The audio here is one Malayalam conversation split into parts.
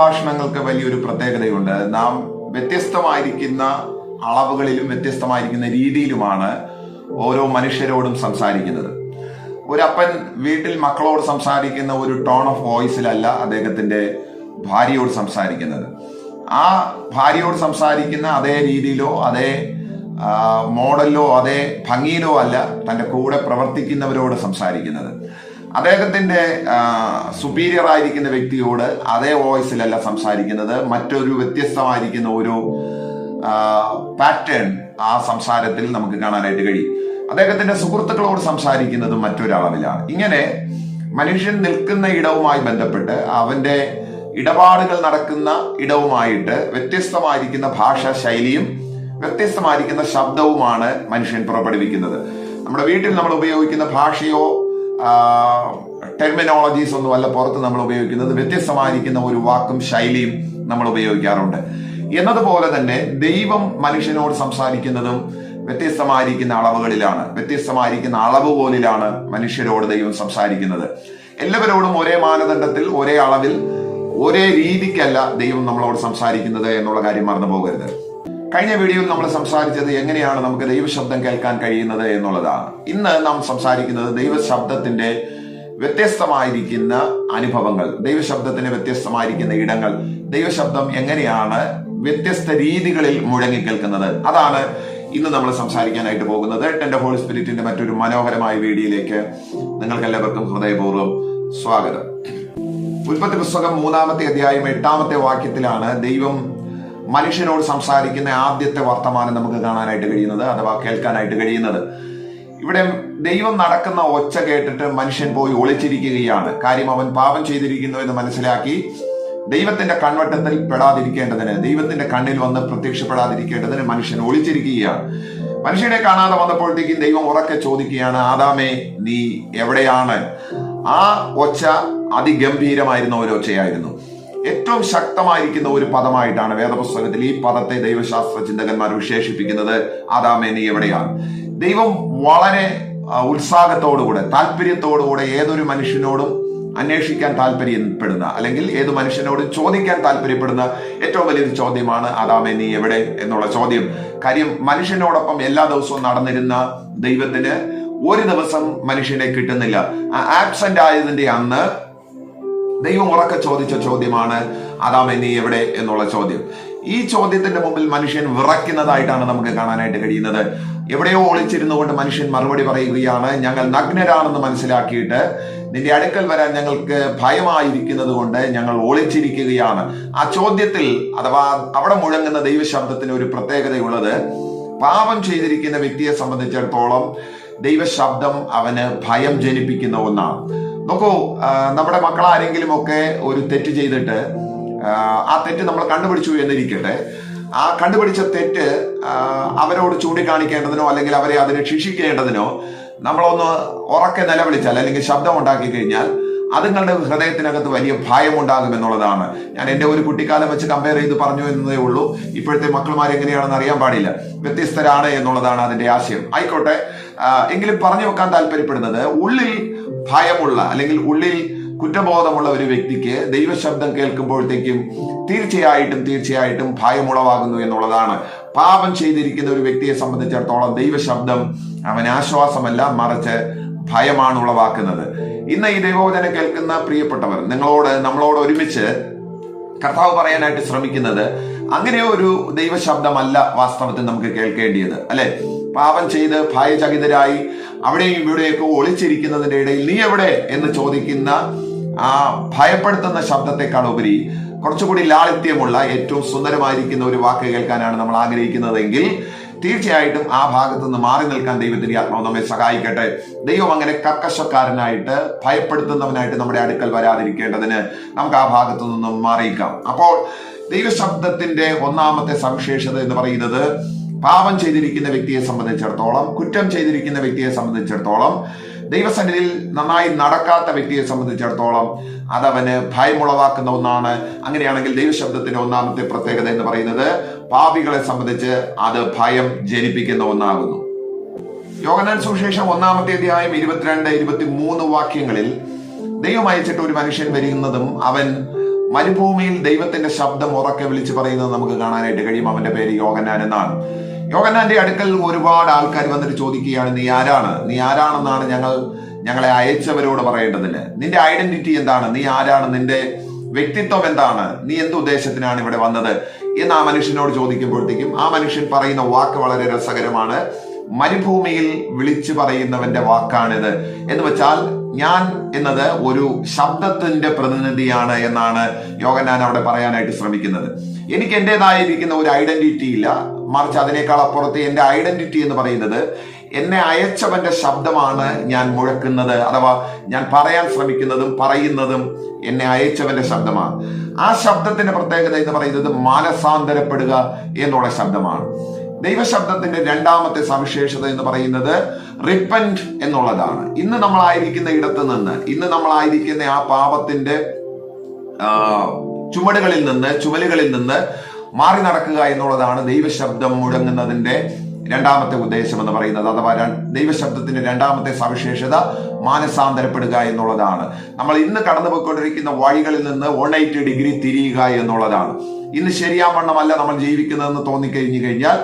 സംഭാഷണങ്ങൾക്ക് വലിയൊരു പ്രത്യേകതയുണ്ട്. നാം വ്യത്യസ്തമായിരിക്കുന്ന അളവുകളിലും വ്യത്യസ്തമായിരിക്കുന്ന രീതിയിലുമാണ് ഓരോ മനുഷ്യരോടും സംസാരിക്കുന്നത്. ഒരപ്പൻ വീട്ടിൽ മക്കളോട് സംസാരിക്കുന്ന ഒരു ടോൺ ഓഫ് വോയിസിലല്ല അദ്ദേഹത്തിന്റെ ഭാര്യയോട് സംസാരിക്കുന്നത്. ആ ഭാര്യയോട് സംസാരിക്കുന്ന അതേ രീതിയിലോ അതേ മോഡലിലോ അതേ ഭംഗിയിലോ അല്ല തൻ്റെ കൂടെ പ്രവർത്തിക്കുന്നവരോട് സംസാരിക്കുന്നത്. അദ്ദേഹത്തിന്റെ സുപ്പീരിയർ ആയിരിക്കുന്ന വ്യക്തിയോട് അതേ വോയിസിലല്ല സംസാരിക്കുന്നത്. മറ്റൊരു വ്യത്യസ്തമായിരിക്കുന്ന ഒരു പാറ്റേൺ ആ സംസാരത്തിൽ നമുക്ക് കാണാനായിട്ട് കഴിയും. അദ്ദേഹത്തിന്റെ സുഹൃത്തുക്കളോട് സംസാരിക്കുന്നതും മറ്റൊരളവിലാണ്. ഇങ്ങനെ മനുഷ്യൻ നിൽക്കുന്ന ഇടവുമായി ബന്ധപ്പെട്ട് അവന്റെ ഇടപാടുകൾ നടക്കുന്ന ഇടവുമായിട്ട് വ്യത്യസ്തമായിരിക്കുന്ന ഭാഷാ ശൈലിയും വ്യത്യസ്തമായിരിക്കുന്ന ശബ്ദവുമാണ് മനുഷ്യൻ പുറപ്പെടുവിക്കുന്നത്. നമ്മുടെ വീട്ടിൽ നമ്മൾ ഉപയോഗിക്കുന്ന ഭാഷയോ ടെർമിനോളജീസ് ഒന്നുമല്ല പുറത്ത് നമ്മൾ ഉപയോഗിക്കുന്നത്. വ്യത്യസ്തമായിരിക്കുന്ന ഒരു വാക്കും ശൈലിയും നമ്മൾ ഉപയോഗിക്കാറുണ്ട്. എന്നതുപോലെ തന്നെ ദൈവം മനുഷ്യനോട് സംസാരിക്കുന്നതും വ്യത്യസ്തമായിരിക്കുന്ന അളവുകളിലാണ്, വ്യത്യസ്തമായിരിക്കുന്ന അളവുകോലിലാണ് മനുഷ്യരോട് ദൈവം സംസാരിക്കുന്നത്. എല്ലാവരോടും ഒരേ മാനദണ്ഡത്തിൽ ഒരേ അളവിൽ ഒരേ രീതിക്കല്ല ദൈവം നമ്മളോട് സംസാരിക്കുന്നത് എന്നുള്ള കാര്യം മറന്നു പോകരുത്. കഴിഞ്ഞ വീഡിയോയിൽ നമ്മൾ സംസാരിച്ചത് എങ്ങനെയാണ് നമുക്ക് ദൈവശബ്ദം കേൾക്കാൻ കഴിയുന്നത് എന്നുള്ളതാണ്. ഇന്ന് നാം സംസാരിക്കുന്നത് ദൈവശബ്ദത്തിന്റെ വ്യത്യസ്തമായിരിക്കുന്ന അനുഭവങ്ങൾ, ദൈവശബ്ദത്തിന് വ്യത്യസ്തമായിരിക്കുന്ന ഇടങ്ങൾ, ദൈവശബ്ദം എങ്ങനെയാണ് വ്യത്യസ്ത രീതികളിൽ മുഴങ്ങിക്കേൾക്കുന്നത്, അതാണ് ഇന്ന് നമ്മൾ സംസാരിക്കാനായിട്ട് പോകുന്നത്. എന്റെ ഹോളി സ്പിരിറ്റിന്റെ മറ്റൊരു മനോഹരമായ വീഡിയോയിലേക്ക് നിങ്ങൾക്ക് എല്ലാവർക്കും ഹൃദയപൂർവ്വം സ്വാഗതം. ഉൽപ്പത്തി പുസ്തകം 3-ാമത്തെ അധ്യായം 8-ാമത്തെ വാക്യത്തിലാണ് ദൈവം മനുഷ്യനോട് സംസാരിക്കുന്ന ആദ്യത്തെ വർത്തമാനം നമുക്ക് കാണാനായിട്ട് കഴിയുന്നത്, അഥവാ കേൾക്കാനായിട്ട് കഴിയുന്നത്. ഇവിടെ ദൈവം നടക്കുന്ന ഒച്ച കേട്ടിട്ട് മനുഷ്യൻ പോയി ഒളിച്ചിരിക്കുകയാണ്. കാര്യം അവൻ പാപം ചെയ്തിരിക്കുന്നു എന്ന് മനസ്സിലാക്കി ദൈവത്തിന്റെ കൺവട്ടത്തിൽ പെടാതിരിക്കേണ്ടതിന്, ദൈവത്തിന്റെ കണ്ണിൽ വന്ന് പ്രത്യക്ഷപ്പെടാതിരിക്കേണ്ടതിന് മനുഷ്യൻ ഒളിച്ചിരിക്കുകയാണ്. മനുഷ്യനെ കാണാതെ വന്നപ്പോഴത്തേക്കും ദൈവം ഉറക്കെ ചോദിക്കുകയാണ്, ആദാമേ നീ എവിടെയാണ്? ആ ഒച്ച അതിഗംഭീരമായിരുന്ന ഒരു ഒച്ചയായിരുന്നു. ഏറ്റവും ശക്തമായിരിക്കുന്ന ഒരു പദമായിട്ടാണ് വേദപുസ്തകത്തിൽ ഈ പദത്തെ ദൈവശാസ്ത്ര ചിന്തകന്മാർ വിശേഷിപ്പിക്കുന്നത്. ആദാമേ നീ എവിടെയാണ്? ദൈവം വളരെ ഉത്സാഹത്തോടുകൂടെ താല്പര്യത്തോടുകൂടെ ഏതൊരു മനുഷ്യനോടും അന്വേഷിക്കാൻ താല്പര്യപ്പെടുന്ന, അല്ലെങ്കിൽ ഏത് മനുഷ്യനോടും ചോദിക്കാൻ താല്പര്യപ്പെടുന്ന ഏറ്റവും വലിയൊരു ചോദ്യമാണ് ആദാമേ നീ എവിടെ എന്നുള്ള ചോദ്യം. കാര്യം മനുഷ്യനോടൊപ്പം എല്ലാ ദിവസവും നടന്നിരുന്ന ദൈവത്തിന് ഒരു ദിവസം മനുഷ്യനെ കിട്ടുന്നില്ല. ആബ്സെന്റ് ആയതിന്റെ അന്ന് ദൈവം ഉറക്കെ ചോദിച്ച ചോദ്യമാണ് ആദാമേ നീ എവിടെ എന്നുള്ള ചോദ്യം. ഈ ചോദ്യത്തിന്റെ മുമ്പിൽ മനുഷ്യൻ വിറയ്ക്കുന്നതായിട്ടാണ് നമുക്ക് കാണാനായിട്ട് കഴിയുന്നത്. എവിടെയോ ഒളിച്ചിരുന്നു കൊണ്ട് മനുഷ്യൻ മറുപടി പറയുകയാണ്, ഞങ്ങൾ നഗ്നരാണെന്ന് മനസ്സിലാക്കിയിട്ട് നിന്റെ അടുക്കൽ വരാൻ ഞങ്ങൾക്ക് ഭയമായിരിക്കുന്നത് കൊണ്ട് ഞങ്ങൾ ഒളിച്ചിരിക്കുകയാണ്. ആ ചോദ്യത്തിൽ അഥവാ അവിടെ മുഴങ്ങുന്ന ദൈവശബ്ദത്തിന് ഒരു പ്രത്യേകതയുള്ളത്, പാപം ചെയ്തിരിക്കുന്ന വ്യക്തിയെ സംബന്ധിച്ചിടത്തോളം ദൈവശബ്ദം അവന് ഭയം ജനിപ്പിക്കുന്ന ഒന്നാണ്. നോക്കൂ, നമ്മുടെ മക്കൾ ആരെങ്കിലും ഒക്കെ ഒരു തെറ്റ് ചെയ്തിട്ട് ആ തെറ്റ് നമ്മൾ കണ്ടുപിടിച്ചു എന്നിരിക്കട്ടെ, ആ കണ്ടുപിടിച്ച തെറ്റ് അവരോട് ചൂണ്ടിക്കാണിക്കേണ്ടതിനോ അല്ലെങ്കിൽ അവരെ അതിനെ ശിക്ഷിക്കേണ്ടതിനോ നമ്മളൊന്ന് ഉറക്കെ നിലവിളിച്ചാൽ അല്ലെങ്കിൽ ശബ്ദം ഉണ്ടാക്കി കഴിഞ്ഞാൽ അതുങ്ങളുടെ ഹൃദയത്തിനകത്ത് വലിയ ഭയം ഉണ്ടാകുമെന്നുള്ളതാണ്. ഞാൻ എൻ്റെ ഒരു കുട്ടിക്കാലം വെച്ച് കമ്പയർ ചെയ്ത് പറഞ്ഞു എന്നതേ ഉള്ളൂ. ഇപ്പോഴത്തെ മക്കളുമാർ എങ്ങനെയാണെന്ന് അറിയാൻ പാടില്ല, വ്യത്യസ്തരാണ് എന്നുള്ളതാണ് അതിന്റെ ആശയം. ആയിക്കോട്ടെ, എങ്കിലും പറഞ്ഞു വെക്കാൻ താല്പര്യപ്പെടുന്നത്, ഉള്ളിൽ ഭയമുള്ള അല്ലെങ്കിൽ ഉള്ളിൽ കുറ്റബോധമുള്ള ഒരു വ്യക്തിക്ക് ദൈവശബ്ദം കേൾക്കുമ്പോഴത്തേക്കും തീർച്ചയായിട്ടും ഭയമുളവാകുന്നു എന്നുള്ളതാണ്. പാപം ചെയ്തിരിക്കുന്ന ഒരു വ്യക്തിയെ സംബന്ധിച്ചിടത്തോളം ദൈവശബ്ദം അവൻ ആശ്വാസമല്ല, മറിച്ച് ഭയമാണ് ഉളവാക്കുന്നത്. ഇന്ന് ഈ ദൈവവചനം കേൾക്കുന്ന പ്രിയപ്പെട്ടവർ, നമ്മളോട് ഒരുമിച്ച് കർത്താവ് പറയാനായിട്ട് ശ്രമിക്കുന്നത് അങ്ങനെ ഒരു ദൈവശബ്ദമല്ല വാസ്തവത്തിൽ നമുക്ക് കേൾക്കേണ്ടിയത്, അല്ലെ? പാപം ചെയ്ത് ഭയചകിതരായി അവിടെയും ഇവിടെയൊക്കെ ഒളിച്ചിരിക്കുന്നതിന്റെ ഇടയിൽ നീ എവിടെ എന്ന് ചോദിക്കുന്ന ആ ഭയപ്പെടുത്തുന്ന ശബ്ദത്തെക്കാൾ ഉപരി കുറച്ചുകൂടി ലാളിത്യമുള്ള ഏറ്റവും സുന്ദരമായിരിക്കുന്ന ഒരു വാക്ക് കേൾക്കാനാണ് നമ്മൾ ആഗ്രഹിക്കുന്നതെങ്കിൽ തീർച്ചയായിട്ടും ആ ഭാഗത്ത് നിന്ന് മാറി നിൽക്കാൻ ദൈവത്തിന്റെ ആത്മാവ് നമ്മെ സഹായിക്കട്ടെ. ദൈവം അങ്ങനെ കർക്കശക്കാരനായിട്ട് ഭയപ്പെടുത്തുന്നവനായിട്ട് നമ്മുടെ അടുക്കൽ വരാതിരിക്കേണ്ടതിന് നമുക്ക് ആ ഭാഗത്തു നിന്നും മാറിയിക്കാം. അപ്പോൾ ദൈവശബ്ദത്തിന്റെ ഒന്നാമത്തെ സവിശേഷത എന്ന് പറയുന്നത്, പാപം ചെയ്തിരിക്കുന്ന വ്യക്തിയെ സംബന്ധിച്ചിടത്തോളം, കുറ്റം ചെയ്തിരിക്കുന്ന വ്യക്തിയെ സംബന്ധിച്ചിടത്തോളം, ദൈവസന്നിധിയിൽ നന്നായി നടക്കാത്ത വ്യക്തിയെ സംബന്ധിച്ചിടത്തോളം അതവന് ഭയമുളവാക്കുന്ന ഒന്നാണ്. അങ്ങനെയാണെങ്കിൽ ദൈവശബ്ദത്തിന്റെ ഒന്നാമത്തെ പ്രത്യേകത എന്ന് പറയുന്നത്, പാപികളെ സംബന്ധിച്ച് അത് ഭയം ജനിപ്പിക്കുന്ന ഒന്നാകുന്നു. യോഹന്നാൻ സുവിശേഷം 1-ാമത്തെ അധ്യായം 22-23 വാക്യങ്ങളിൽ ദൈവം അയച്ചിട്ട് ഒരു മനുഷ്യൻ വരുന്നതും അവൻ മരുഭൂമിയിൽ ദൈവത്തിന്റെ ശബ്ദം ഉറക്കെ വിളിച്ചു പറയുന്നത് നമുക്ക് കാണാനായിട്ട് കഴിയും. അവന്റെ പേര് യോഹന്നാൻ എന്നാണ്. യോഹന്നാന്റെ അടുക്കൽ ഒരുപാട് ആൾക്കാർ വന്നിട്ട് ചോദിക്കുകയാണ്, നീ ആരാണ്? നീ ആരാണെന്നാണ് ഞങ്ങളെ അയച്ചവരോട് പറയേണ്ടതിന്. നിന്റെ ഐഡന്റിറ്റി എന്താണ്? നീ ആരാണ്? നിന്റെ വ്യക്തിത്വം എന്താണ്? നീ എന്ത് ഉദ്ദേശത്തിനാണ് ഇവിടെ വന്നത് എന്ന് ആ മനുഷ്യനോട് ചോദിക്കുമ്പോഴത്തേക്കും ആ മനുഷ്യൻ പറയുന്ന വാക്ക് വളരെ രസകരമാണ്. മരുഭൂമിയിൽ വിളിച്ചു പറയുന്നവന്റെ വാക്കാണിത്. എന്ന് വെച്ചാൽ ഞാൻ എന്നത് ഒരു ശബ്ദത്തിന്റെ പ്രതിനിധിയാണ് എന്നാണ് യോഹന്നാൻ അവിടെ പറയാനായിട്ട് ശ്രമിക്കുന്നത്. എനിക്ക് എന്റേതായിരിക്കുന്ന ഒരു ഐഡന്റിറ്റി ഇല്ല, മറിച്ച് അതിനേക്കാൾ അപ്പുറത്ത് എന്റെ ഐഡന്റിറ്റി എന്ന് പറയുന്നത് എന്നെ അയച്ചവന്റെ ശബ്ദമാണ് ഞാൻ മുഴക്കുന്നത്, അഥവാ ഞാൻ പറയാൻ ശ്രമിക്കുന്നതും പറയുന്നതും എന്നെ അയച്ചവന്റെ ശബ്ദമാണ്. ആ ശബ്ദത്തിന്റെ പ്രത്യേകത എന്ന് പറയുന്നത് മാനസാന്തരപ്പെടുക എന്നുള്ള ശബ്ദമാണ്. ദൈവശബ്ദത്തിന്റെ രണ്ടാമത്തെ സവിശേഷത എന്ന് പറയുന്നത് റിപ്പന്റ് എന്നുള്ളതാണ്. ഇന്ന് നമ്മളായിരിക്കുന്ന ഇടത്ത് നിന്ന്, ഇന്ന് നമ്മളായിരിക്കുന്ന ആ പാപത്തിന്റെ ചുമലുകളിൽ നിന്ന് മാറി നടക്കുക എന്നുള്ളതാണ് ദൈവശബ്ദം മുഴങ്ങുന്നതിന്റെ രണ്ടാമത്തെ ഉദ്ദേശം എന്ന് പറയുന്നത്. അഥവാ ദൈവശബ്ദത്തിന്റെ രണ്ടാമത്തെ സവിശേഷത മാനസാന്തരപ്പെടുക എന്നുള്ളതാണ്. നമ്മൾ ഇന്ന് കടന്നുപോയിക്കൊണ്ടിരിക്കുന്ന വഴികളിൽ നിന്ന് 180 ഡിഗ്രി തിരിയുക എന്നുള്ളതാണ്. ഇന്ന് ശരിയാവണ്ണമല്ല നമ്മൾ ജീവിക്കുന്നതെന്ന് തോന്നിക്കഴിഞ്ഞു കഴിഞ്ഞാൽ,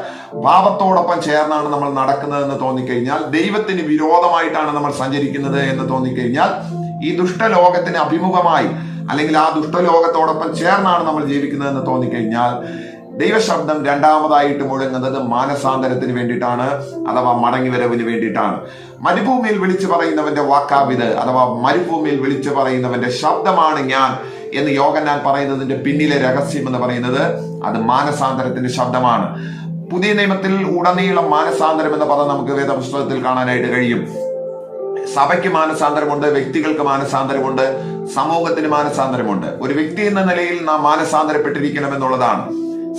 പാപത്തോടൊപ്പം ചേർന്നാണ് നമ്മൾ നടക്കുന്നതെന്ന് തോന്നിക്കഴിഞ്ഞാൽ, ദൈവത്തിന് വിരോധമായിട്ടാണ് നമ്മൾ സഞ്ചരിക്കുന്നത് എന്ന് തോന്നിക്കഴിഞ്ഞാൽ, ഈ ദുഷ്ടലോകത്തിന് അഭിമുഖമായി അല്ലെങ്കിൽ ആ ദുഷ്ടലോകത്തോടൊപ്പം ചേർന്നാണ് നമ്മൾ ജീവിക്കുന്നതെന്ന് തോന്നിക്കഴിഞ്ഞാൽ, ദൈവശബ്ദം രണ്ടാമതായിട്ട് മുഴങ്ങുന്നത് മാനസാന്തരത്തിന് വേണ്ടിയിട്ടാണ്, അഥവാ മടങ്ങിവരവിന് വേണ്ടിയിട്ടാണ്. മരുഭൂമിയിൽ വിളിച്ചു പറയുന്നവന്റെ വാക്കാവിത്, അഥവാ മരുഭൂമിയിൽ വിളിച്ചു പറയുന്നവന്റെ ശബ്ദമാണ് ഞാൻ എന്ന് യോഹന്നാൻ പറയുന്നതിന്റെ പിന്നിലെ രഹസ്യം എന്ന് പറയുന്നത് അത് മാനസാന്തരത്തിന്റെ ശബ്ദമാണ്. പുതിയ നിയമത്തിൽ ഉടനീളം മാനസാന്തരം എന്ന പദം നമുക്ക് വേദപുസ്തകത്തിൽ കാണാനായിട്ട് കഴിയും. സഭയ്ക്ക് മാനസാന്തരമുണ്ട്, വ്യക്തികൾക്ക് മാനസാന്തരമുണ്ട്, സമൂഹത്തിന് മാനസാന്തരമുണ്ട്. ഒരു വ്യക്തി എന്ന നിലയിൽ നാം മാനസാന്തരപ്പെട്ടിരിക്കണം എന്നുള്ളതാണ്.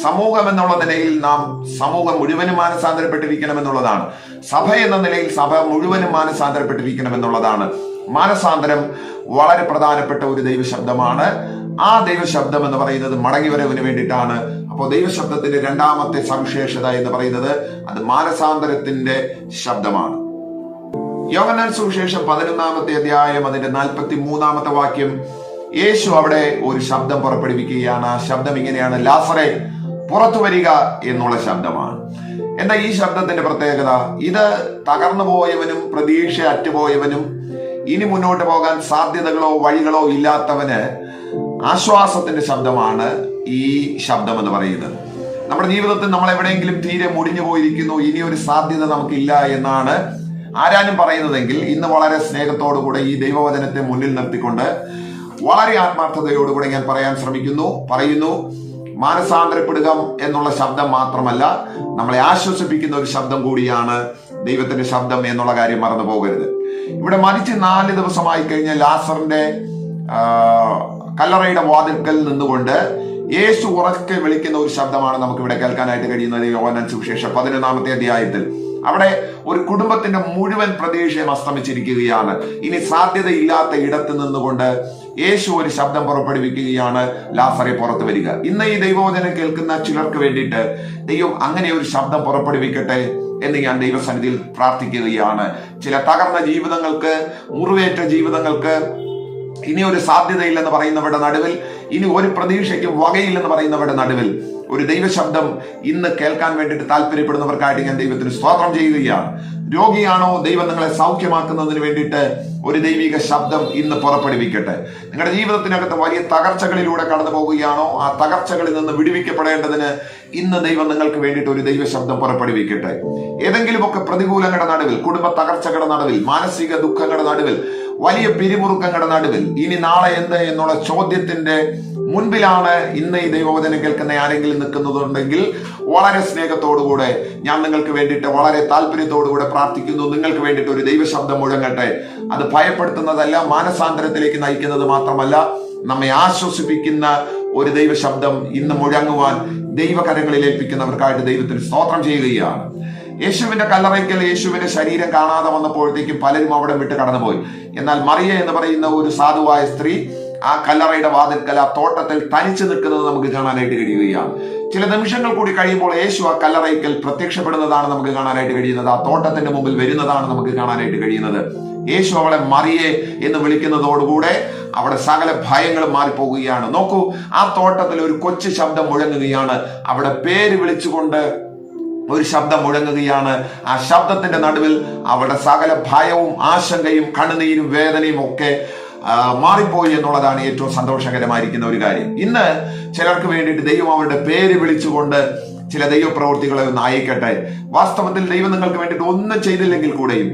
സമൂഹം എന്നുള്ള നിലയിൽ നാം സമൂഹം മുഴുവനും മാനസാന്തരപ്പെട്ടിരിക്കണം എന്നുള്ളതാണ്. സഭ എന്ന നിലയിൽ സഭ മുഴുവനും മാനസാന്തരപ്പെട്ടിരിക്കണം എന്നുള്ളതാണ്. മാനസാന്തരം വളരെ പ്രധാനപ്പെട്ട ഒരു ദൈവശബ്ദമാണ്. ആ ദൈവശബ്ദം എന്ന് പറയുന്നത് മടങ്ങിവരവിന് വേണ്ടിയിട്ടാണ്. അപ്പോൾ ദൈവശബ്ദത്തിന്റെ രണ്ടാമത്തെ സവിശേഷത എന്ന് പറയുന്നത് അത് മാനസാന്തരത്തിന്റെ ശബ്ദമാണ്. യോഹന്നാൻ സുവിശേഷം 11-ാമത്തെ അധ്യായം അതിന്റെ 43-ാമത്തെ വാക്യം, യേശു അവിടെ ഒരു ശബ്ദം പുറപ്പെടുവിക്കുകയാണ്. ആ ശബ്ദം ഇങ്ങനെയാണ്, ലാസറേ പുറത്തു വരിക എന്നുള്ള ശബ്ദമാണ്. എന്താ ഈ ശബ്ദത്തിന്റെ പ്രത്യേകത? ഇത് തകർന്നു പോയവനും പ്രതീക്ഷ അറ്റുപോയവനും ഇനി മുന്നോട്ട് പോകാൻ സാധ്യതകളോ വഴികളോ ഇല്ലാത്തവന് ആശ്വാസത്തിന്റെ ശബ്ദമാണ് ഈ ശബ്ദം എന്ന് പറയുന്നത്. നമ്മുടെ ജീവിതത്തിൽ നമ്മൾ എവിടെയെങ്കിലും തീരെ മുടിഞ്ഞു പോയിരിക്കുന്നു, ഇനി ഒരു സാധ്യത നമുക്കില്ല എന്നാണ് ആരാനും പറയുന്നതെങ്കിൽ, ഇന്ന് വളരെ സ്നേഹത്തോടുകൂടെ ഈ ദൈവവചനത്തെ മുന്നിൽ നിർത്തിക്കൊണ്ട് വളരെ ആത്മാർത്ഥതയോടുകൂടെ ഞാൻ പറയാൻ പറയുന്നു, മാനസാന്തരപ്പെടുക എന്നുള്ള ശബ്ദം മാത്രമല്ല, നമ്മളെ ആശ്വസിപ്പിക്കുന്ന ഒരു ശബ്ദം കൂടിയാണ് ദൈവത്തിന്റെ ശബ്ദം എന്നുള്ള കാര്യം മറന്നു പോകരുത്. ഇവിടെ മരിച്ച് 4 ദിവസമായി കഴിഞ്ഞ ലാസറിന്റെ കല്ലറയുടെ വാതിൽക്കൽ നിന്നുകൊണ്ട് യേശു ഉറക്കെ വിളിക്കുന്ന ഒരു ശബ്ദമാണ് നമുക്ക് ഇവിടെ കേൾക്കാനായിട്ട് കഴിയുന്നത്. യോഹന്നാൻ സുവിശേഷം 11-ാമത്തെ അധ്യായത്തിൽ അവിടെ ഒരു കുടുംബത്തിന്റെ മുഴുവൻ പ്രതീക്ഷയും അസ്തമിച്ചിരിക്കുകയാണ്. ഇനി സാധ്യതയില്ലാത്ത ഇടത്ത് നിന്നുകൊണ്ട് യേശു ഒരു ശബ്ദം പുറപ്പെടുവിക്കുകയാണ്, ലാസറെ പുറത്തു വരിക. ഇന്ന് ഈ ദൈവവചനം കേൾക്കുന്ന ചിലർക്ക് വേണ്ടിയിട്ട് ദൈവം അങ്ങനെ ഒരു ശബ്ദം പുറപ്പെടുവിക്കട്ടെ എന്ന് ഞാൻ ദൈവസന്നിധിയിൽ പ്രാർത്ഥിക്കുകയാണ്. ചില തകർന്ന ജീവിതങ്ങൾക്ക്, മുറിവേറ്റ ജീവിതങ്ങൾക്ക്, ഇനി ഒരു സാധ്യതയില്ലെന്ന് പറയുന്നവരുടെ നടുവിൽ, ഇനി ഒരു പ്രതീക്ഷയ്ക്കും വകയില്ലെന്ന് പറയുന്നവരുടെ നടുവിൽ ഒരു ദൈവശബ്ദം ഇന്ന് കേൾക്കാൻ വേണ്ടിയിട്ട് താല്പര്യപ്പെടുന്നവർക്കായിട്ട് ഞാൻ ദൈവത്തിന് സ്തോത്രം ചെയ്യുകയാണ്. രോഗിയാണോ, ദൈവം നിങ്ങളെ സൗഖ്യമാക്കുന്നതിന് വേണ്ടിയിട്ട് ഒരു ദൈവിക ശബ്ദം ഇന്ന് പുറപ്പെടുവിക്കട്ടെ. നിങ്ങളുടെ ജീവിതത്തിനകത്ത് വലിയ തകർച്ചകളിലൂടെ കടന്നു പോവുകയാണോ, ആ തകർച്ചകളിൽ നിന്ന് വിടുവിക്കപ്പെടേണ്ടതിന് ഇന്ന് ദൈവം നിങ്ങൾക്ക് വേണ്ടിയിട്ട് ഒരു ദൈവശബ്ദം പുറപ്പെടുവിക്കട്ടെ. ഏതെങ്കിലുമൊക്കെ പ്രതികൂലങ്ങളുടെ നടുവിൽ, കുടുംബ തകർച്ചകളുടെ നടുവിൽ, മാനസിക ദുഃഖങ്ങളുടെ നടുവിൽ, വലിയ പിരിമുറുക്കങ്ങളുടെ നടുവിൽ, ഇനി നാളെ എന്ത് എന്നുള്ള ചോദ്യത്തിന്റെ മുൻപിലാണ് ഇന്ന് ഈ ദൈവവചനം കേൾക്കുന്ന ആരെങ്കിലും നിൽക്കുന്നതുണ്ടെങ്കിൽ വളരെ സ്നേഹത്തോടുകൂടെ ഞാൻ നിങ്ങൾക്ക് വേണ്ടിയിട്ട് വളരെ താല്പര്യത്തോടുകൂടെ പ്രാർത്ഥിക്കുന്നു. നിങ്ങൾക്ക് വേണ്ടിയിട്ട് ഒരു ദൈവശബ്ദം മുഴങ്ങട്ടെ. അത് ഭയപ്പെടുത്തുന്നതല്ല, മാനസാന്തരത്തിലേക്ക് നയിക്കുന്നത് മാത്രമല്ല, നമ്മെ ആശ്വസിപ്പിക്കുന്ന ഒരു ദൈവശബ്ദം ഇന്ന് മുഴങ്ങുവാൻ ദൈവകരങ്ങളിൽ ഏൽപ്പിക്കുന്നവർക്കായിട്ട് ദൈവത്തിന് സ്തോത്രം ചെയ്യുകയാണ്. യേശുവിന്റെ കല്ലറയ്ക്കൽ യേശുവിന്റെ ശരീരം കാണാതെ വന്നപ്പോഴത്തേക്കും പലരും അവിടെ വിട്ട് കടന്നുപോയി. എന്നാൽ മറിയ എന്ന് പറയുന്ന ഒരു സാധുവായ സ്ത്രീ ആ കല്ലറയുടെ വാതിൽക്കൽ, ആ തോട്ടത്തിൽ തനിച്ചു നിൽക്കുന്നത് നമുക്ക് കാണാനായിട്ട് കഴിയുകയാണ്. ചില നിമിഷങ്ങൾ കൂടി കഴിയുമ്പോൾ യേശു ആ കല്ലറയ്ക്കൽ പ്രത്യക്ഷപ്പെടുന്നതാണ് നമുക്ക് കാണാനായിട്ട് കഴിയുന്നത്. ആ തോട്ടത്തിന്റെ മുമ്പിൽ വരുന്നതാണ് നമുക്ക് കാണാനായിട്ട് കഴിയുന്നത്. യേശു അവളെ മറിയേ എന്ന് വിളിക്കുന്നതോടുകൂടെ അവിടെ സകല ഭയങ്ങളും മാറിപ്പോകുകയാണ്. നോക്കൂ, ആ തോട്ടത്തിൽ ഒരു കൊച്ചു ശബ്ദം മുഴങ്ങുകയാണ്. അവിടെ പേര് വിളിച്ചുകൊണ്ട് ഒരു ശബ്ദം മുഴങ്ങുകയാണ്. ആ ശബ്ദത്തിന്റെ നടുവിൽ അവരുടെ സകല ഭയവും ആശങ്കയും കണ്ണുനീരും വേദനയും ഒക്കെ മാറിപ്പോയി എന്നുള്ളതാണ് ഏറ്റവും സന്തോഷകരമായിരിക്കുന്ന ഒരു കാര്യം. ഇന്ന് ചിലർക്ക് വേണ്ടിയിട്ട് ദൈവം അവരുടെ പേര് വിളിച്ചുകൊണ്ട് ചില ദൈവപ്രവൃത്തികളെ ഒന്ന് അയക്കട്ടെ. വാസ്തവത്തിൽ ദൈവം നിങ്ങൾക്ക് വേണ്ടിയിട്ട് ഒന്നും ചെയ്തില്ലെങ്കിൽ കൂടെയും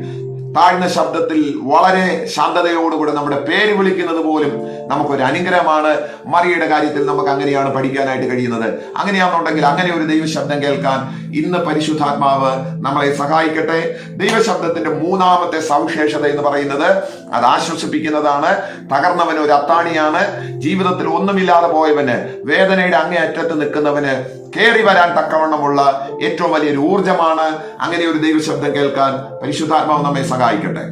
താഴ്ന്ന ശബ്ദത്തിൽ വളരെ ശാന്തതയോടുകൂടെ നമ്മുടെ പേര് വിളിക്കുന്നത് പോലും നമുക്കൊരു അനുഗ്രഹമാണ്. മറിയയുടെ കാര്യത്തിൽ നമുക്ക് അങ്ങനെയാണ് പഠിക്കാനായിട്ട് കഴിയുന്നത്. അങ്ങനെയാണെന്നുണ്ടെങ്കിൽ അങ്ങനെ ഒരു ദൈവശബ്ദം കേൾക്കാൻ ഇന്ന് പരിശുദ്ധാത്മാവ് നമ്മളെ സഹായിക്കട്ടെ. ദൈവശബ്ദത്തിന്റെ മൂന്നാമത്തെ സവിശേഷത എന്ന് പറയുന്നത് അത് ആശ്വസിപ്പിക്കുന്നതാണ്. തകർന്നവന് ഒരു അത്താണിയാണ്. ജീവിതത്തിൽ ഒന്നുമില്ലാതെ പോയവന്, വേദനയുടെ അങ്ങേയറ്റത്ത് നിൽക്കുന്നവന് കയറി വരാൻ തക്കവണ്ണമുള്ള ഏറ്റവും വലിയൊരു ഊർജമാണ്. അങ്ങനെ ഒരു ദൈവശബ്ദം കേൾക്കാൻ പരിശുദ്ധാത്മാവ് നമ്മെ സഹായിക്കട്ടെ.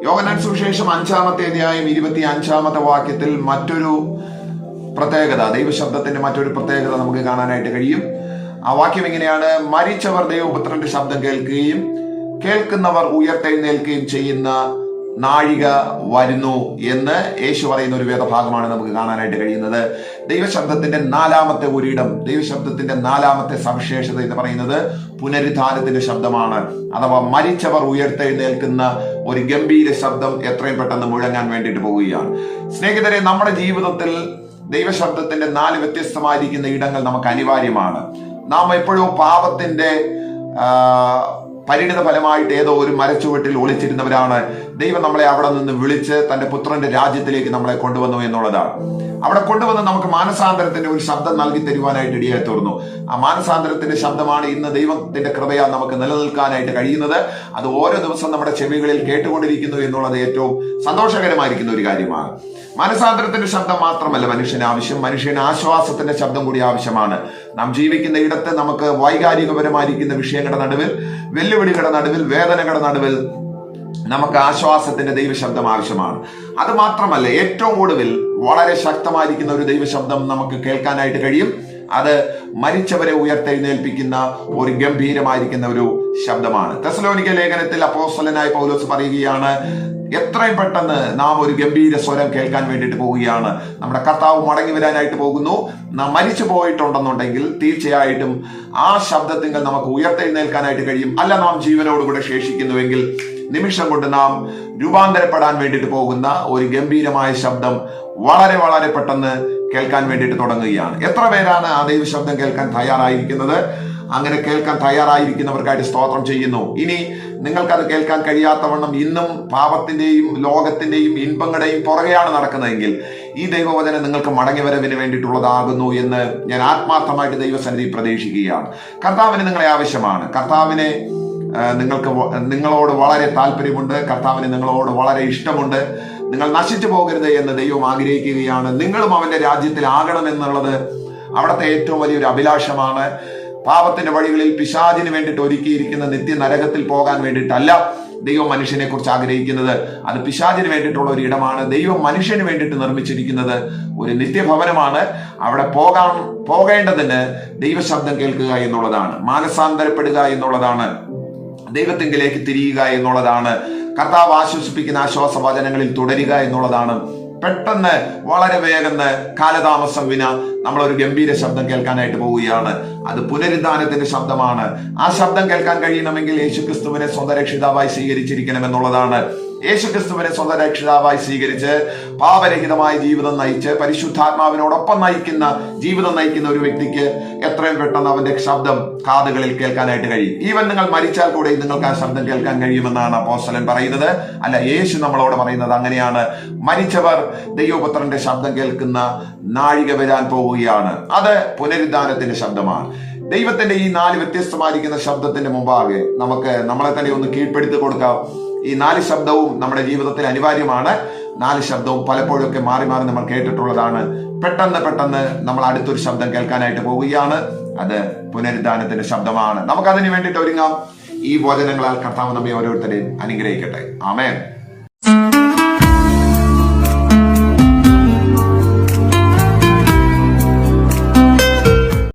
യോഹന്നാൻ സുവിശേഷം 5-ാമത്തെ അധ്യായം 25-ാമത്തെ വാക്യത്തിൽ മറ്റൊരു പ്രത്യേകത, ദൈവശബ്ദത്തിന്റെ മറ്റൊരു പ്രത്യേകത നമുക്ക് കാണാനായിട്ട് കഴിയും. ആ വാക്യം ഇങ്ങനെയാണ്: മരിച്ചവർ ദൈവപുത്രന്റെ ശബ്ദം കേൾക്കുകയും കേൾക്കുന്നവർ ഉയർത്തെഴുന്നേൽക്കുകയും ചെയ്യുന്ന നാഴിക വരുന്നു എന്ന് യേശു പറയുന്ന ഒരു വേദഭാഗമാണ് നമുക്ക് കാണാനായിട്ട് കഴിയുന്നത്. ദൈവശബ്ദത്തിന്റെ നാലാമത്തെ ഒരിടം, ദൈവശബ്ദത്തിന്റെ നാലാമത്തെ സവിശേഷത എന്ന് പറയുന്നത് പുനരുദ്ധാനത്തിന്റെ ശബ്ദമാണ്. അഥവാ മരിച്ചവർ ഉയർത്തെഴുന്നേൽക്കുന്ന ഒരു ഗംഭീര ശബ്ദം എത്രയും പെട്ടെന്ന് മുഴങ്ങാൻ വേണ്ടിയിട്ട് പോവുകയാണ്. സ്നേഹിതരെ, നമ്മുടെ ജീവിതത്തിൽ ദൈവശബ്ദത്തിന്റെ 4 വ്യത്യസ്തമായിരിക്കുന്ന ഇടങ്ങൾ നമുക്ക് അനിവാര്യമാണ്. നാം എപ്പോഴും പാപത്തിന്റെ പരിണിത ഫലമായിട്ട് ഏതോ ഒരു മരച്ചുവട്ടിൽ ഒളിച്ചിരുന്നവരാണ്. ദൈവം നമ്മളെ അവിടെ നിന്ന് വിളിച്ച് തന്റെ പുത്രന്റെ രാജ്യത്തിലേക്ക് നമ്മളെ കൊണ്ടുവന്നു എന്നുള്ളതാണ്. അവിടെ കൊണ്ടുവന്ന് നമുക്ക് മാനസാന്തരത്തിന്റെ ഒരു ശബ്ദം നൽകി തരുവാനായിട്ട് ഇടയായി തീർന്നു. ആ മാനസാന്തരത്തിന്റെ ശബ്ദമാണ് ഇന്ന് ദൈവത്തിന്റെ കൃപയാൽ നമുക്ക് നിലനിൽക്കാനായിട്ട് കഴിയുന്നത്. അത് ഓരോ ദിവസം നമ്മുടെ ചെവികളിൽ കേട്ടുകൊണ്ടിരിക്കുന്നു എന്നുള്ളത് ഏറ്റവും സന്തോഷകരമായിരിക്കുന്ന ഒരു കാര്യമാണ്. മനസാന്തരത്തിന്റെ ശബ്ദം മാത്രമല്ല മനുഷ്യന് ആവശ്യം, മനുഷ്യന് ആശ്വാസത്തിന്റെ ശബ്ദം കൂടി ആവശ്യമാണ്. നാം ജീവിക്കുന്ന ഇടത്ത് നമുക്ക് വൈകാരികപരമായിരിക്കുന്ന വിഷയങ്ങളുടെ നടുവിൽ, വെല്ലുവിളികളുടെ നടുവിൽ, വേദനകളുടെ നടുവിൽ നമുക്ക് ആശ്വാസത്തിന്റെ ദൈവശബ്ദം ആവശ്യമാണ്. അത് മാത്രമല്ല, ഏറ്റവും ഒടുവിൽ വളരെ ശക്തമായിരിക്കുന്ന ഒരു ദൈവശബ്ദം നമുക്ക് കേൾക്കാനായിട്ട് കഴിയും. അത് മരിച്ചവരെ ഉയർത്തെഴുന്നേൽപ്പിക്കുന്ന ഒരു ഗംഭീരമായിരിക്കുന്ന ഒരു ശബ്ദമാണ്. തെസ്സലോനിക്ക ലേഖനത്തിൽ അപ്പോസ്തലനായ പൗലോസ് പറയുകയാണ്, എത്രയും പെട്ടെന്ന് നാം ഒരു ഗംഭീര സ്വരം കേൾക്കാൻ വേണ്ടിയിട്ട് പോവുകയാണ്. നമ്മുടെ കർത്താവ് മടങ്ങി വരാനായിട്ട് പോകുന്നു. നാം മരിച്ചു പോയിട്ടുണ്ടെന്നുണ്ടെങ്കിൽ തീർച്ചയായിട്ടും ആ ശബ്ദത്തിങ്കൽ നമുക്ക് ഉയർത്തെഴുന്നേൽക്കാനായിട്ട് കഴിയും. അല്ല, നാം ജീവനോടുകൂടെ ശേഷിക്കുന്നുവെങ്കിൽ നിമിഷം കൊണ്ട് നാം രൂപാന്തരപ്പെടാൻ വേണ്ടിയിട്ട് പോകുന്ന ഒരു ഗംഭീരമായ ശബ്ദം വളരെ വളരെ പെട്ടെന്ന് കേൾക്കാൻ വേണ്ടിയിട്ട് തുടങ്ങുകയാണ്. എത്ര പേരാണ് ആ ദൈവശബ്ദം കേൾക്കാൻ തയ്യാറായിരിക്കുന്നത്? അങ്ങനെ കേൾക്കാൻ തയ്യാറായിരിക്കുന്നവർക്കായിട്ട് സ്തോത്രം ചെയ്യുന്നു. ഇനി നിങ്ങൾക്കത് കേൾക്കാൻ കഴിയാത്തവണ്ണം ഇന്നും പാപത്തിന്റെയും ലോകത്തിന്റെയും ഇൻപങ്ങളുടെയും പുറകെയാണ് നടക്കുന്നതെങ്കിൽ ഈ ദൈവവചനം നിങ്ങൾക്ക് മടങ്ങിവരവിന് വേണ്ടിയിട്ടുള്ളതാകുന്നു എന്ന് ഞാൻ ആത്മാർത്ഥമായിട്ട് ദൈവസന്നിധി പ്രതീക്ഷിക്കുകയാണ്. കർത്താവിന് നിങ്ങളെ ആവശ്യമാണ്. കർത്താവിനെ നിങ്ങളോട് വളരെ താല്പര്യമുണ്ട്. കർത്താവിന് നിങ്ങളോട് വളരെ ഇഷ്ടമുണ്ട്. നിങ്ങൾ നശിച്ചു പോകരുത് എന്ന് ദൈവം ആഗ്രഹിക്കുകയാണ്. നിങ്ങളും അവന്റെ രാജ്യത്തിൽ ആകണമെന്നുള്ളത് അവിടുത്തെ ഏറ്റവും വലിയൊരു അഭിലാഷമാണ്. പാപത്തിന്റെ വഴികളിൽ പിശാചിന് വേണ്ടിയിട്ട് ഒരുക്കിയിരിക്കുന്ന നിത്യ നരകത്തിൽ പോകാൻ വേണ്ടിയിട്ടല്ല ദൈവം മനുഷ്യനെ കുറിച്ച് ആഗ്രഹിക്കുന്നത്. അത് പിശാചിന് വേണ്ടിയിട്ടുള്ള ഒരു ഇടമാണ്. ദൈവം മനുഷ്യന് വേണ്ടിയിട്ട് നിർമ്മിച്ചിരിക്കുന്നത് ഒരു നിത്യഭവനമാണ്. അവിടെ പോകേണ്ടതിന് ദൈവശബ്ദം കേൾക്കുക എന്നുള്ളതാണ്, മാനസാന്തരപ്പെടുക എന്നുള്ളതാണ്, ദൈവത്തിങ്കിലേക്ക് തിരിയുക എന്നുള്ളതാണ്, കർത്താവ് ആശ്വസിപ്പിക്കുന്ന ആശ്വാസ വചനങ്ങളിൽ തുടരുക എന്നുള്ളതാണ്. പെട്ടെന്ന് വളരെ വേഗം കാലതാമസം വിന നമ്മൾ ഒരു ഗംഭീര ശബ്ദം കേൾക്കാനായിട്ട് പോവുകയാണ്. അത് പുനരുദ്ധാനത്തിന്റെ ശബ്ദമാണ്. ആ ശബ്ദം കേൾക്കാൻ കഴിയണമെങ്കിൽ യേശുക്രിസ്തുവിനെ സ്വന്തം രക്ഷിതാവായി സ്വീകരിച്ചിരിക്കണം എന്നുള്ളതാണ്. യേശുക്രിസ്തുവിനെ സ്വന്തം രക്ഷിതാവായി സ്വീകരിച്ച് പാപരഹിതമായ ജീവിതം നയിച്ച് പരിശുദ്ധാത്മാവിനോടൊപ്പം ജീവിതം നയിക്കുന്ന ഒരു വ്യക്തിക്ക് എത്രയും പെട്ടെന്ന് അവന്റെ ശബ്ദം കാതുകളിൽ കേൾക്കാനായിട്ട് കഴിയും. ഈവൻ നിങ്ങൾ മരിച്ചാൽ കൂടെ നിങ്ങൾക്ക് ആ ശബ്ദം കേൾക്കാൻ കഴിയുമെന്നാണ് അപ്പോസ്തലൻ പറയുന്നത്. അല്ല, യേശു നമ്മളോട് പറയുന്നത് അങ്ങനെയാണ്. മരിച്ചവർ ദൈവപുത്രന്റെ ശബ്ദം കേൾക്കുന്ന നാഴിക വരാൻ പോവുകയാണ്. അത് പുനരുദ്ധാനത്തിന്റെ ശബ്ദമാണ്. ദൈവത്തിന്റെ ഈ 4 വ്യത്യസ്തമായിരിക്കുന്ന ശബ്ദത്തിന്റെ മുമ്പാകെ നമുക്ക് നമ്മളെ തന്നെ ഒന്ന് കീഴ്പ്പെടുത്തി കൊടുക്കാം. ഈ 4 ശബ്ദവും നമ്മുടെ ജീവിതത്തിൽ അനിവാര്യമാണ്. 4 ശബ്ദവും പലപ്പോഴൊക്കെ മാറി മാറി നമ്മൾ കേട്ടിട്ടുള്ളതാണ്. പെട്ടെന്ന് നമ്മൾ അടുത്തൊരു ശബ്ദം കേൾക്കാനായിട്ട് പോവുകയാണ്. അത് പുനരുദ്ധാനത്തിന്റെ ശബ്ദമാണ്. നമുക്കതിന് വേണ്ടിയിട്ട് ഒരുങ്ങാം. ഈ വചനങ്ങളാൽ കർത്താവ് നമ്മെ ഓരോരുത്തരെയും അനുഗ്രഹിക്കട്ടെ. ആമേൻ.